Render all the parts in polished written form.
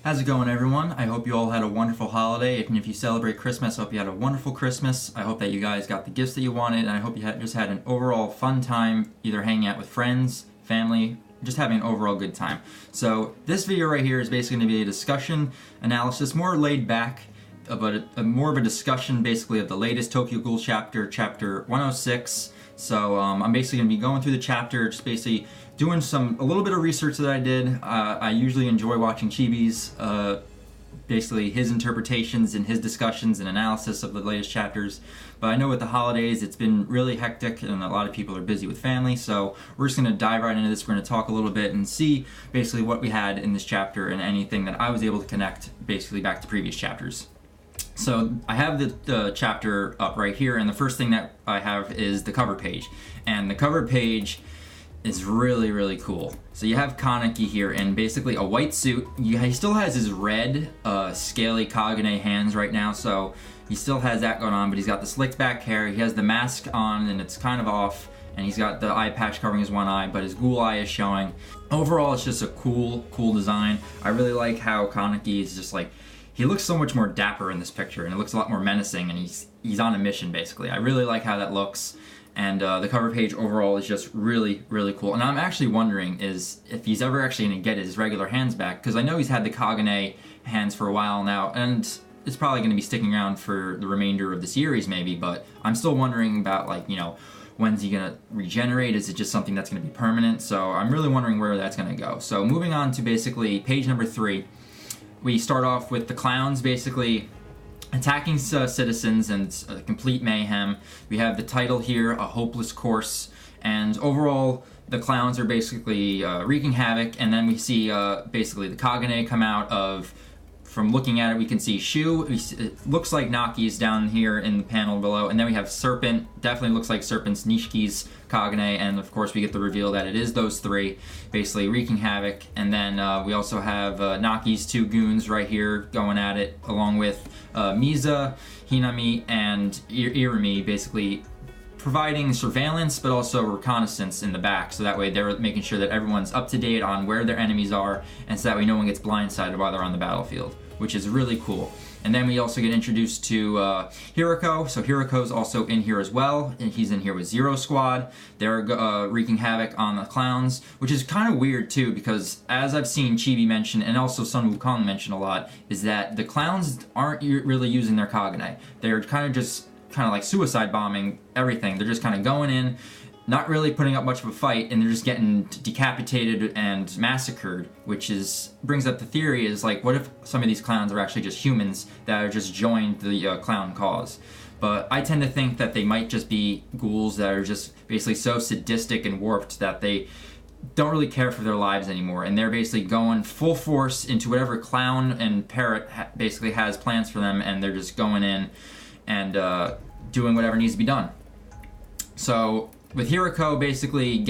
How's it going, everyone? I hope you all had a wonderful holiday, and if you celebrate Christmas, I hope you had a wonderful Christmas. I hope that you guys got the gifts that you wanted, and I hope you just had an overall fun time, either hanging out with friends, family, just having an overall good time. So this video right here is basically going to be a discussion analysis, more laid back, but more of a discussion basically of the latest Tokyo Ghoul chapter 106. So I'm basically going to be going through the chapter, just basically doing a little bit of research that I did. I usually enjoy watching Chibi's, basically his interpretations and his discussions and analysis of the latest chapters. But I know with the holidays it's been really hectic and a lot of people are busy with family, so we're just going to dive right into this. We're going to talk a little bit and see basically what we had in this chapter and anything that I was able to connect basically back to previous chapters. So I have the chapter up right here, and the first thing that I have is the cover page. And the cover page is really, really cool. So you have Kaneki here in basically a white suit. He still has his red, scaly Kagane hands right now, so he still has that going on, but he's got the slicked back hair, he has the mask on, and it's kind of off, and he's got the eye patch covering his one eye, but his ghoul eye is showing. Overall, it's just a cool design. I really like how Kaneki is just like, he looks so much more dapper in this picture, and it looks a lot more menacing, and he's on a mission, basically. I really like how that looks, and the cover page overall is just really, really cool. And I'm actually wondering if he's ever actually going to get his regular hands back, because I know he's had the Kagane hands for a while now, and it's probably going to be sticking around for the remainder of the series, maybe, but I'm still wondering about, like, you know, when's he going to regenerate? Is it just something that's going to be permanent? So I'm really wondering where that's going to go. So moving on to basically page number 3. We start off with the clowns basically attacking citizens and complete mayhem. We have the title here, A Hopeless Course, and overall the clowns are basically wreaking havoc, and then we see basically the Kagane come out of, from looking at it we can see Shu, it looks like Naki's down here in the panel below, and then we have Serpent, definitely looks like Serpent's Nishiki's Kagane, and of course we get the reveal that it is those three basically wreaking havoc. And then we also have Naki's two goons right here going at it, along with Miza, Hinami, and Irumi, basically providing surveillance but also reconnaissance in the back, so that way they're making sure that everyone's up to date on where their enemies are, and so that way no one gets blindsided while they're on the battlefield, which is really cool. And then we also get introduced to Hirako. So Hirako's also in here as well, and he's in here with Zero Squad. They're wreaking havoc on the clowns, which is kind of weird too, because as I've seen Chibi mention, and also Sun Wukong mention a lot, is that the clowns aren't really using their Kagane. They're kind of like suicide bombing everything. They're just kind of going in, not really putting up much of a fight, and they're just getting decapitated and massacred, which brings up the theory is, like, what if some of these clowns are actually just humans that are just joined the clown cause? But I tend to think that they might just be ghouls that are just basically so sadistic and warped that they don't really care for their lives anymore, and they're basically going full force into whatever clown and parrot basically has plans for them, and they're just going in and doing whatever needs to be done. So with Hirako basically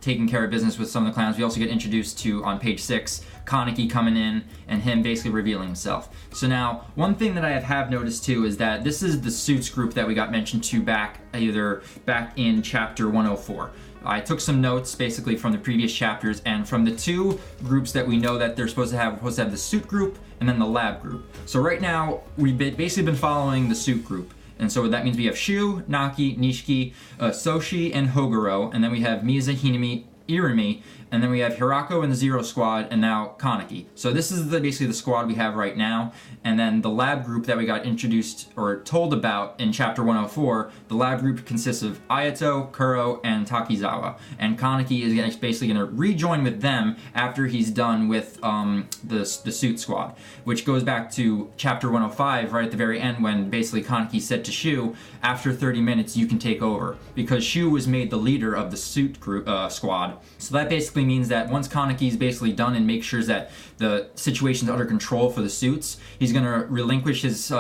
taking care of business with some of the clowns, we also get introduced to, on page 6, Kaneki coming in and him basically revealing himself. So now, one thing that I have noticed too is that this is the Suits group that we got mentioned to back in chapter 104. I took some notes basically from the previous chapters, and from the two groups that we know that they're supposed to have, we're supposed to have the Suit group and then the Lab group. So right now, we've basically been following the Suit group. And so that means we have Shu, Naki, Nishiki, Soshi, and Hoguro, and then we have Miza, Hinami, Irumi, and then we have Hirako and the Zero Squad, and now Kaneki. So this is basically the squad we have right now, and then the lab group that we got introduced or told about in chapter 104, the lab group consists of Ayato, Kuro, and Takizawa, and Kaneki is basically going to rejoin with them after he's done with the Suit Squad, which goes back to chapter 105, right at the very end, when basically Kaneki said to Shu, after 30 minutes you can take over, because Shu was made the leader of the Suit group squad. So that basically means that once Kaneki is basically done and makes sure that the situation's under control for the Suits, he's going to relinquish his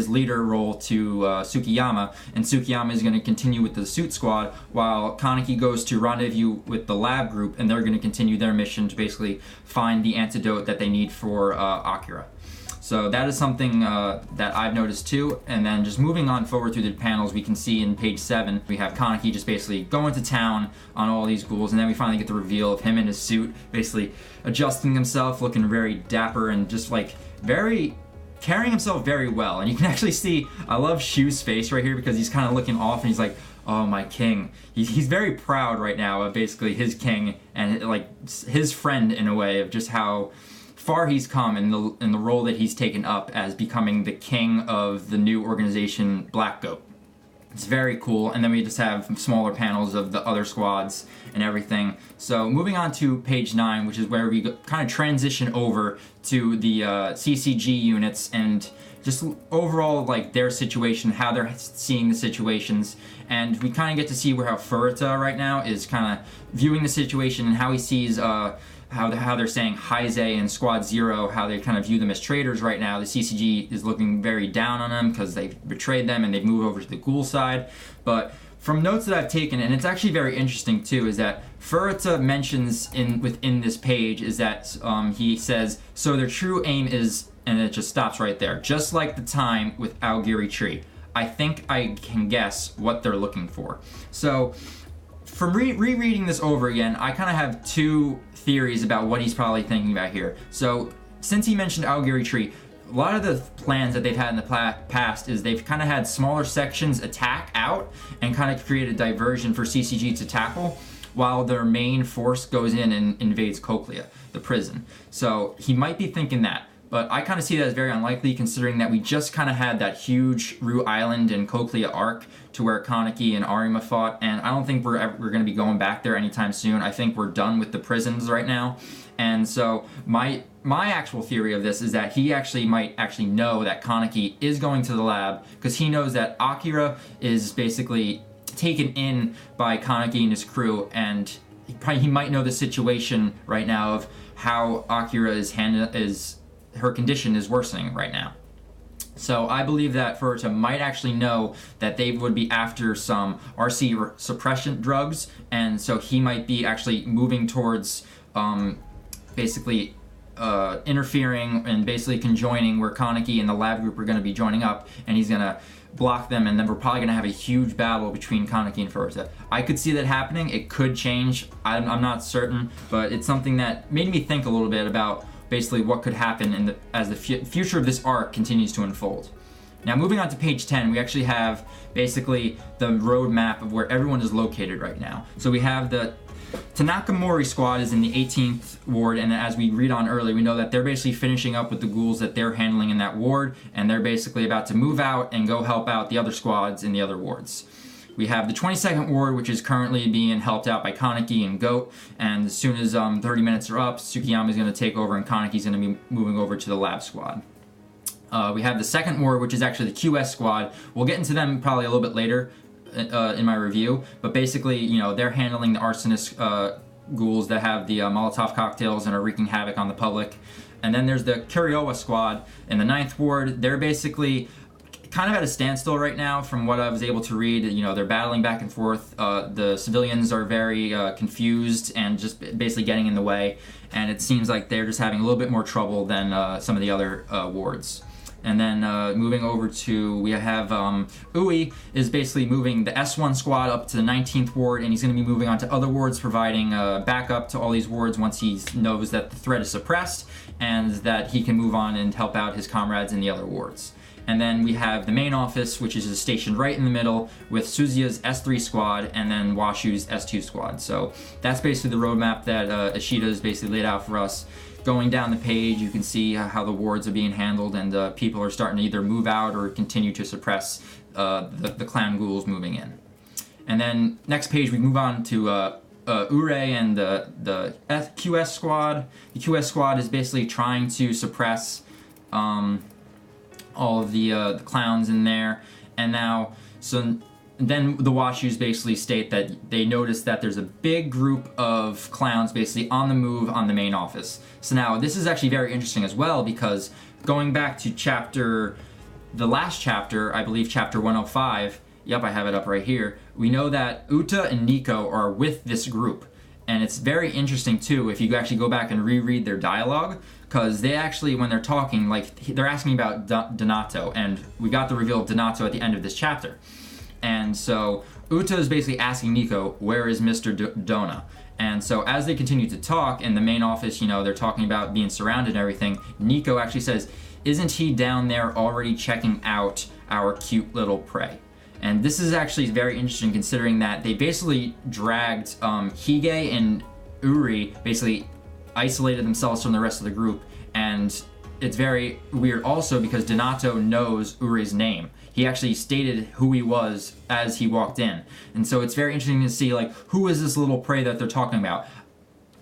leader role to Tsukiyama, and Tsukiyama is going to continue with the Suit Squad, while Kaneki goes to rendezvous with the Lab group, and they're going to continue their mission to basically find the antidote that they need for Akira. So that is something that I've noticed too. And then just moving on forward through the panels, we can see in page 7, we have Kaneki just basically going to town on all these ghouls, and then we finally get the reveal of him in his suit, basically adjusting himself, looking very dapper and just like carrying himself very well. And you can actually see, I love Shu's face right here because he's kind of looking off and he's like, oh, my king. He's very proud right now of basically his king and like his friend in a way, of just how far he's come in the role that he's taken up as becoming the king of the new organization Black Goat. It's very cool. And then we just have smaller panels of the other squads and everything. So moving on to page 9, which is where we kind of transition over to the CCG units and just overall like their situation, how they're seeing the situations. And we kind of get to see how Furuta right now is kind of viewing the situation and how he sees how they're saying Heise and Squad Zero, how they kind of view them as traitors right now. The CCG is looking very down on them because they've betrayed them and they've moved over to the Ghoul side. But from notes that I've taken, and it's actually very interesting too, is that Furuta mentions within this page is that he says, so their true aim is, and it just stops right there, just like the time with Aogiri Tree. I think I can guess what they're looking for. So from rereading this over again, I kind of have two theories about what he's probably thinking about here. So since he mentioned Aogiri Tree, a lot of the plans that they've had in the past is they've kind of had smaller sections attack out and kind of create a diversion for CCG to tackle, while their main force goes in and invades Cochlea, the prison. So he might be thinking that. But I kind of see that as very unlikely, considering that we just kind of had that huge Rue Island and Cochlea arc to where Kaneki and Arima fought, and I don't think we're going to be going back there anytime soon. I think we're done with the prisons right now. And so my actual theory of this is that he might actually know that Kaneki is going to the lab, because he knows that Akira is basically taken in by Kaneki and his crew, and he might know the situation right now of how Akira her condition is worsening right now. So I believe that Furuta might actually know that they would be after some RC suppression drugs, and so he might be actually moving towards basically interfering and basically conjoining where Kaneki and the lab group are going to be joining up, and he's going to block them, and then we're probably going to have a huge battle between Kaneki and Furuta. I could see that happening. It could change. I'm not certain, but it's something that made me think a little bit about basically what could happen as the future of this arc continues to unfold. Now moving on to page 10, we actually have basically the roadmap of where everyone is located right now. So we have the Tanaka Mori squad is in the 18th ward, and as we read on earlier, we know that they're basically finishing up with the ghouls that they're handling in that ward, and they're basically about to move out and go help out the other squads in the other wards. We have the 22nd ward, which is currently being helped out by Kaneki and Goat, and as soon as 30 minutes are up, Tsukiyama is going to take over and Kaneki's going to be moving over to the lab squad. We have the 2nd ward, which is actually the QS squad. We'll get into them probably a little bit later in my review, but basically, you know, they're handling the arsonist ghouls that have the Molotov cocktails and are wreaking havoc on the public. And then there's the Kuriowa squad in the 9th ward. They're basically kind of at a standstill right now from what I was able to read. You know, they're battling back and forth. The civilians are very confused and just basically getting in the way, and it seems like they're just having a little bit more trouble than some of the other wards. And then moving over to, we have Ui is basically moving the S1 squad up to the 19th ward, and he's going to be moving on to other wards, providing backup to all these wards once he knows that the threat is suppressed and that he can move on and help out his comrades in the other wards. And then we have the main office, which is stationed right in the middle, with Suzuya's S3 squad and then Washu's S2 squad. So that's basically the roadmap that Ishida has basically laid out for us. Going down the page, you can see how the wards are being handled, and people are starting to either move out or continue to suppress the clown ghouls moving in. And then next page, we move on to Hooray and the QS squad. The QS squad is basically trying to suppress all of the clowns in there, and now then the Washus basically state that they notice that there's a big group of clowns basically on the move on the main office. So now this is actually very interesting as well, because going back to the last chapter, I believe chapter 105, yep, I have it up right here, we know that Uta and Nico are with this group. And it's very interesting too if you actually go back and reread their dialogue, because they actually, when they're talking, like they're asking about Donato, and we got the reveal of Donato at the end of this chapter. And so Uta is basically asking Nico, where is Mr. Dona? And so as they continue to talk in the main office, you know, they're talking about being surrounded and everything, Nico actually says, isn't he down there already checking out our cute little prey? And this is actually very interesting considering that they basically dragged Hige and Uri, basically isolated themselves from the rest of the group. And it's very weird also because Donato knows Uri's name. He actually stated who he was as he walked in. And so it's very interesting to see, like, who is this little prey that they're talking about?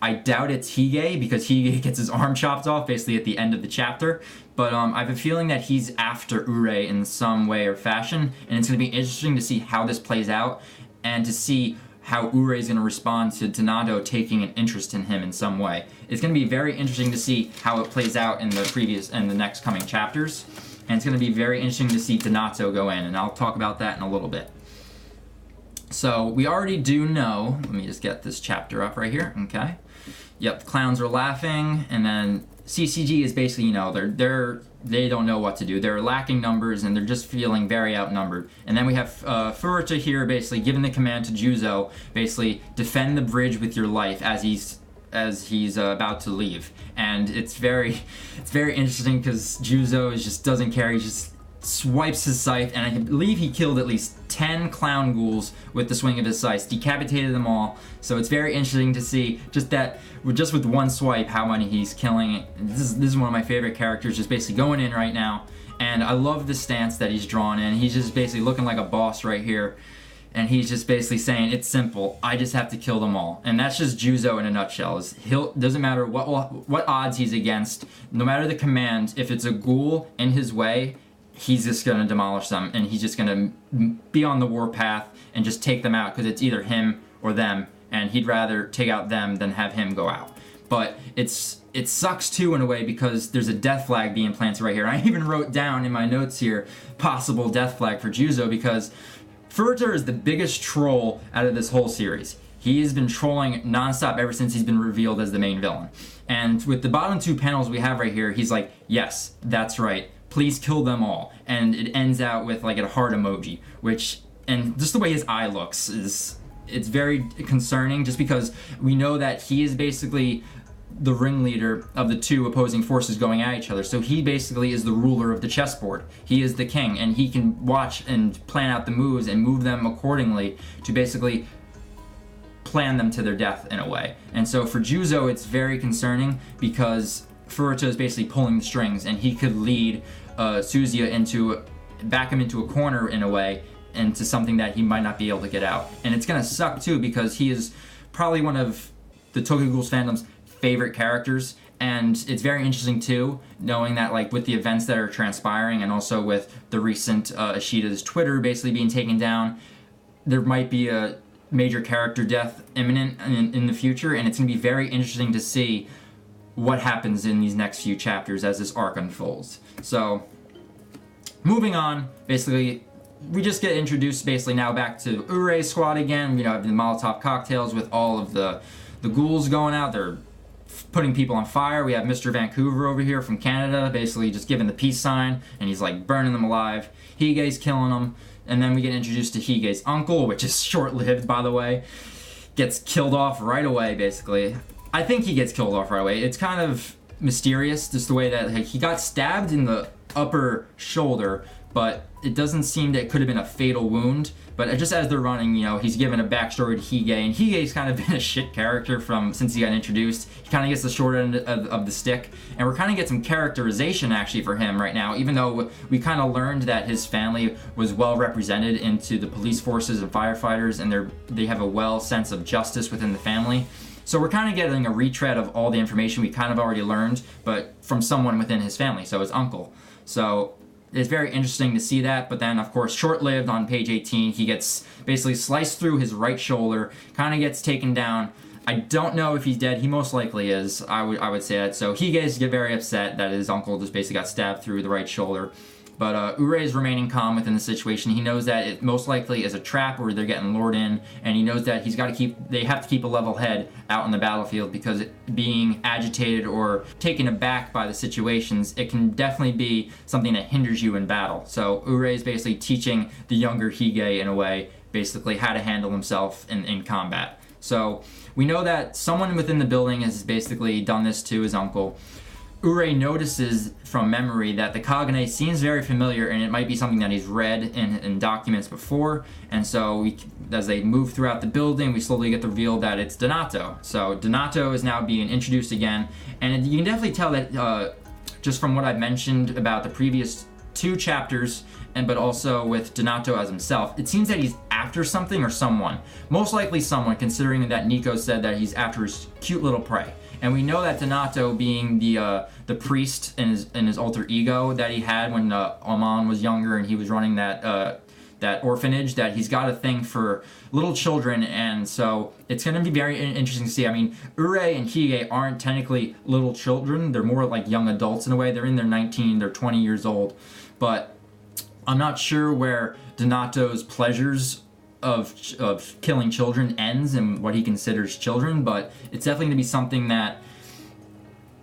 I doubt it's Hige, because Hige gets his arm chopped off basically at the end of the chapter. But I have a feeling that he's after Ure in some way or fashion, and it's going to be interesting to see how this plays out, and to see how Ure is going to respond to Donato taking an interest in him in some way. It's going to be very interesting to see how it plays out in the next coming chapters, and it's going to be very interesting to see Donato go in, and I'll talk about that in a little bit. So we already do know, let me just get this chapter up right here, okay. Yep, the clowns are laughing, and then CCG is basically, you know, they don't know what to do. They're lacking numbers, and they're just feeling very outnumbered. And then we have Furuta here basically giving the command to Juzo, basically defend the bridge with your life as he's about to leave. And it's very interesting because Juzo just doesn't care. He just swipes his scythe, and I believe he killed at least 10 clown ghouls with the swing of his scythe, decapitated them all. So it's very interesting to see just with one swipe how many he's killing. This is one of my favorite characters, just basically going in right now. And I love the stance that he's drawn in. He's just basically looking like a boss right here. And he's just basically saying, it's simple, I just have to kill them all. And that's just Juzo in a nutshell. Doesn't matter what odds he's against, no matter the command, if it's a ghoul in his way, he's just going to demolish them, and he's just going to be on the warpath and just take them out, because it's either him or them, and he'd rather take out them than have him go out. But it sucks too in a way, because there's a death flag being planted right here. I even wrote down in my notes here, possible death flag for Juzo, because Furuta is the biggest troll out of this whole series. He has been trolling nonstop ever since he's been revealed as the main villain. And with the bottom two panels we have right here, he's like, yes, that's right. Please kill them all. And it ends out with like a heart emoji, and just the way his eye looks it's very concerning, just because we know that he is basically the ringleader of the two opposing forces going at each other. So he basically is the ruler of the chessboard. He is the king, and he can watch and plan out the moves and move them accordingly to basically plan them to their death in a way. And so for Juzo, it's very concerning, because Furuta is basically pulling the strings, and he could lead Suzuya back him into a corner in a way, into something that he might not be able to get out. And it's gonna suck too, because he is probably one of the Tokyo Ghoul's fandom's favorite characters, and it's very interesting too, knowing that like with the events that are transpiring, and also with the recent Ishida's Twitter basically being taken down, there might be a major character death imminent in the future, and it's gonna be very interesting to see what happens in these next few chapters as this arc unfolds. So, moving on, basically, we just get introduced basically now back to Ure's squad again. You know, the Molotov cocktails with all of the ghouls going out. They're putting people on fire. We have Mr. Vancouver over here from Canada, basically just giving the peace sign, and he's like burning them alive. Hige's killing them, and then we get introduced to Hige's uncle, which is short-lived, by the way. Gets killed off right away, basically. I think he gets killed off right away. It's kind of mysterious, just the way that he got stabbed in the upper shoulder, but it doesn't seem that it could have been a fatal wound. But just as they're running, you know, he's given a backstory to Hige, and Hige's kind of been a shit character since he got introduced. He kind of gets the short end of the stick, and we're kind of get some characterization actually for him right now, even though we kind of learned that his family was well represented into the police forces and firefighters, and they have a well sense of justice within the family. So we're kind of getting a retread of all the information we kind of already learned, but from someone within his family, so his uncle. So it's very interesting to see that, but then, of course, short-lived on page 18, he gets basically sliced through his right shoulder, kind of gets taken down. I don't know if he's dead. He most likely is. I would say that. So he gets get very upset that his uncle just basically got stabbed through the right shoulder. But Hooray is remaining calm within the situation. He knows that it most likely is a trap where they're getting lured in, and he knows that they have to keep a level head out on the battlefield, because being agitated or taken aback by the situations, it can definitely be something that hinders you in battle. So Hooray is basically teaching the younger Hige, in a way, basically how to handle himself in combat. So we know that someone within the building has basically done this to his uncle. Hooray notices from memory that the Kagane seems very familiar, and it might be something that he's read in documents before. And so as they move throughout the building, we slowly get the reveal that it's Donato. So Donato is now being introduced again, and you can definitely tell that just from what I've mentioned about the previous 2 chapters, but also with Donato as himself, it seems that he's after something or someone. Most likely someone, considering that Nico said that he's after his cute little prey. And we know that Donato, being the priest in his alter ego that he had when Amon was younger and he was running that orphanage, that he's got a thing for little children, and so it's going to be very interesting to see. I mean, Hooray and Hige aren't technically little children. They're more like young adults in a way. They're in their 19, they're 20 years old. But I'm not sure where Donato's pleasures of killing children ends and what he considers children, but it's definitely going to be something that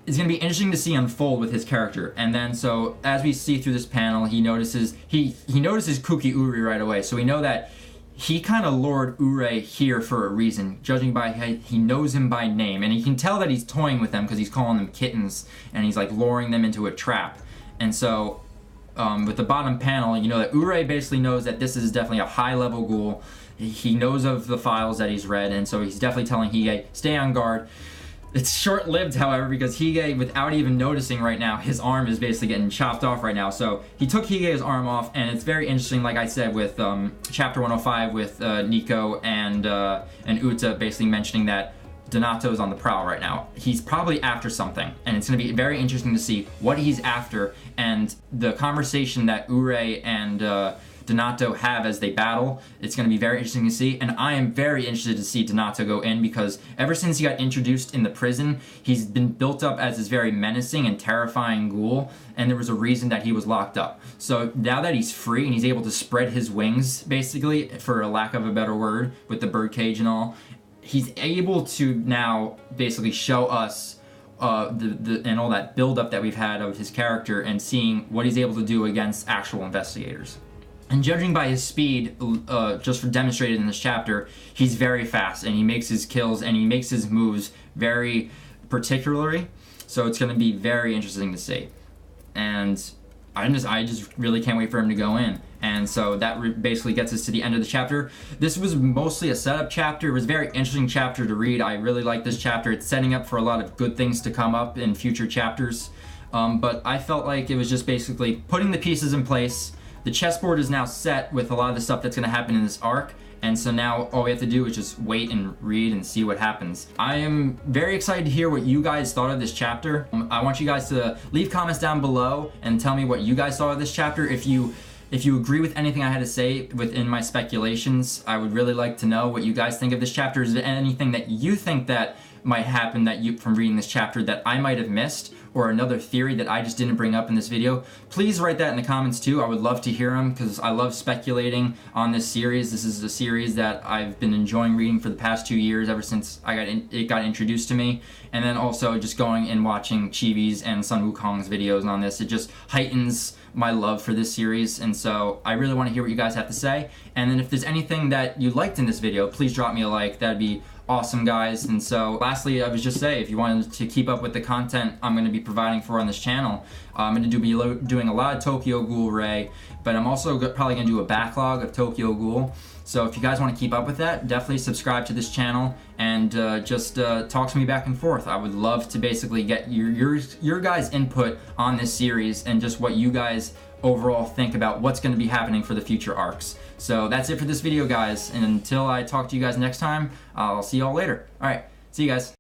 is going to be interesting to see unfold with his character. And then, so as we see through this panel, he notices Kuki Uri right away. So we know that he kind of lured Hooray here for a reason, judging by how he knows him by name, and he can tell that he's toying with them because he's calling them kittens, and he's like luring them into a trap. And so with the bottom panel, you know that Hooray basically knows that this is definitely a high-level ghoul. He knows of the files that he's read, and so he's definitely telling Hige, stay on guard. It's short-lived, however, because Hige, without even noticing right now, his arm is basically getting chopped off right now. So he took Hige's arm off, and it's very interesting, like I said, with Chapter 105 with Nico and Uta basically mentioning that Donato is on the prowl right now. He's probably after something, and it's going to be very interesting to see what he's after, and the conversation that Hooray and Donato have as they battle. It's going to be very interesting to see, and I am very interested to see Donato go in, because ever since he got introduced in the prison, he's been built up as this very menacing and terrifying ghoul, and there was a reason that he was locked up. So now that he's free and he's able to spread his wings, basically, for a lack of a better word, with the birdcage and all, he's able to now basically show us and all that build-up that we've had of his character, and seeing what he's able to do against actual investigators. And judging by his speed, just for demonstrated in this chapter, he's very fast, and he makes his kills and he makes his moves very particularly. So it's going to be very interesting to see. And I just really can't wait for him to go in. And so that basically gets us to the end of the chapter. This was mostly a setup chapter. It was a very interesting chapter to read. I really like this chapter. It's setting up for a lot of good things to come up in future chapters. But I felt like it was just basically putting the pieces in place. The chessboard is now set with a lot of the stuff that's going to happen in this arc. And so now all we have to do is just wait and read and see what happens. I am very excited to hear what you guys thought of this chapter. I want you guys to leave comments down below and tell me what you guys thought of this chapter. If you agree with anything I had to say within my speculations, I would really like to know what you guys think of this chapter. Is there anything that you think that might happen from reading this chapter that I might have missed, or another theory that I just didn't bring up in this video? Please write that in the comments too. I would love to hear them, because I love speculating on this series. This is a series that I've been enjoying reading for the past 2 years, ever since it got introduced to me. And then also just going and watching Chibi's and Sun Wukong's videos on this. It just heightens my love for this series, and so I really want to hear what you guys have to say. And then if there's anything that you liked in this video, please drop me a like. That'd be awesome, guys. And so lastly, I would just say, if you wanted to keep up with the content I'm going to be providing for on this channel, I'm going to be doing a lot of Tokyo Ghoul Ray, but I'm also probably going to do a backlog of Tokyo Ghoul. So if you guys want to keep up with that, definitely subscribe to this channel, and just talk to me back and forth. I would love to basically get your guys' input on this series, and just what you guys overall think about what's going to be happening for the future arcs. So that's it for this video, guys, and until I talk to you guys next time, I'll see y'all later. Alright, see you guys.